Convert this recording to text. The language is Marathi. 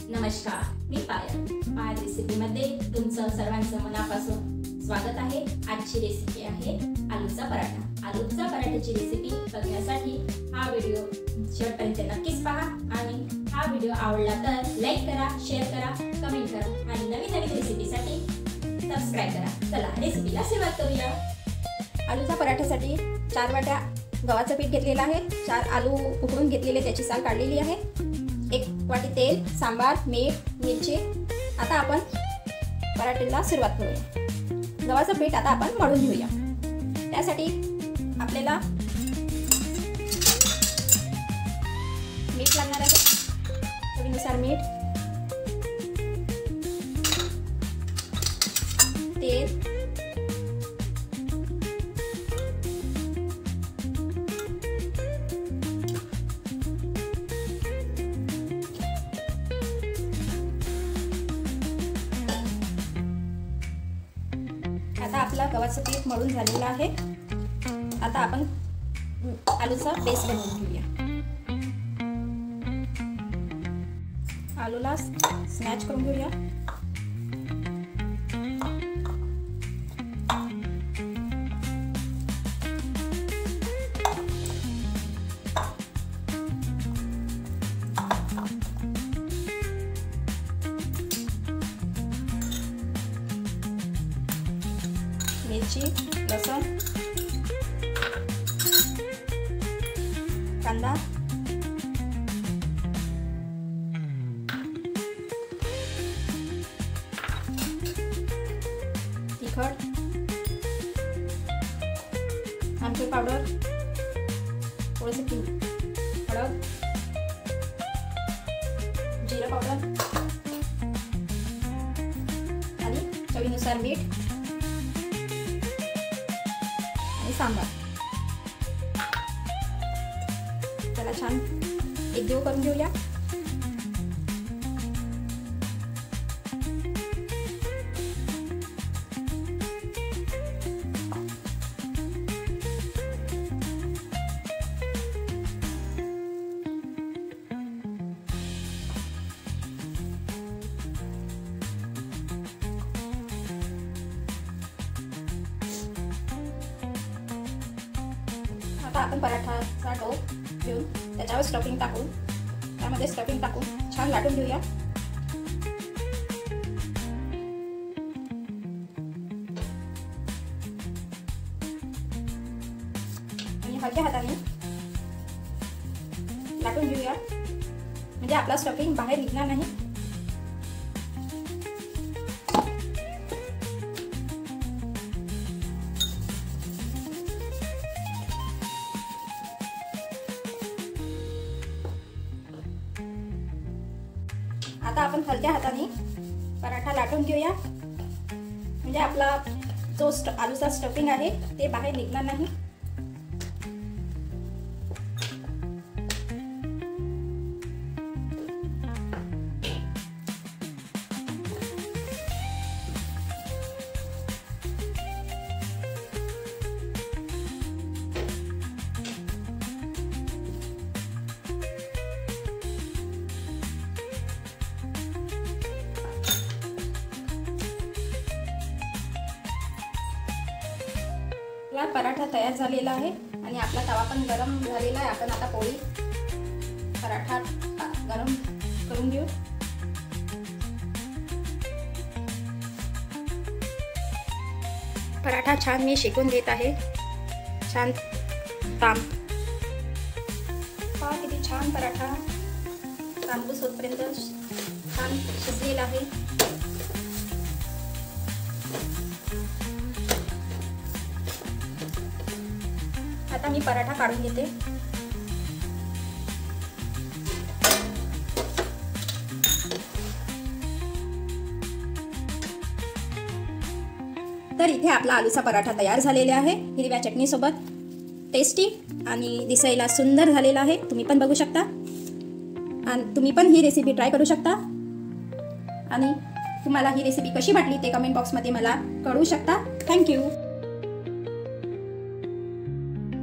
नमस्कार, मी पायल रेसिपीमध्ये तुमचं सर्वांचं मनापासून स्वागत आहे। आजची रेसिपी आहे आलूचा पराठा। आलूचा पराठ्याची रेसिपी बघण्यासाठी हा व्हिडिओ शेवटपर्यंत नक्कीच पहा आणि हा व्हिडिओ आवडला तर लाईक करा, शेअर करा, कमेंट करा आणि नवीन रेसिपीसाठी सबस्क्राइब करा। चला रेसिपीला सुरुवात करूया। आलूचा पराठ्यासाठी 4 वाट्या गव्हाचं पीठ घेतलेलं आहे, 4 आलू उकडून घेतलेले, त्याची साल काढलेली आहे, 1 वाटी तेल, सांबार, मीठ, मिरची। आता आपण पराठ्याला सुरुवात करूया। गव्हाचं पीठ आता आपण मळून घेऊया। त्यासाठी आपल्याला मीठ लागणार आहे, चवीनुसार मीठ, तेल, आता आपला गव्हाचं पीठ मळून झालेलं आहे। आता आपण आलूचा बेस बनवून घेऊया। आलूला स्मॅश करून घेऊया। मिरची, लसूण, कांदा, तिखट, आमचूर पावडर, थोडीशी हळद, जिरा पावडर आणि चवीनुसार मीठ आणि सांबार। त्याला छान एकजीव करून घेऊया। आता आपण पराठाचा डो घेऊन त्याच्यावर स्टफिंग टाकून, त्यामध्ये स्टफिंग टाकून छान लाटून घेऊया। आणि हलक्या हाताने लाटून घेऊया, म्हणजे आपला स्टफिंग बाहेर निघणार नाही। आता आपण हलक्या हाताने पराठा लाटून घेऊया, म्हणजे आपला जो आलूचा स्टफिंग आहे ते बाहेर निघणार नाही। पराठा तयार झालेला आहे आणि आपला तवा पण गरम झालेला आहे। आपण आता पोळी पराठा गरम करून घेऊ। पराठा छान मी शेकून घेत आहे, छान पहा किती छान पराठा तांबूस होतपर्यंत छान शिजलेला आहे। आता मी पराठा काढून घेते। तर इथे आपला आलूचा पराठा तयार झालेला आहे, हिरव्या चटणी सोबत, टेस्टी आणि दिसायला सुंदर झालेला आहे। तुम्ही पण बघू शकता आणि तुम्ही पण ही रेसिपी ट्राय करू शकता आणि तुम्हाला ही रेसिपी कशी वाटली ते कमेंट बॉक्समध्ये मला कळवू शकता। थँक्यू।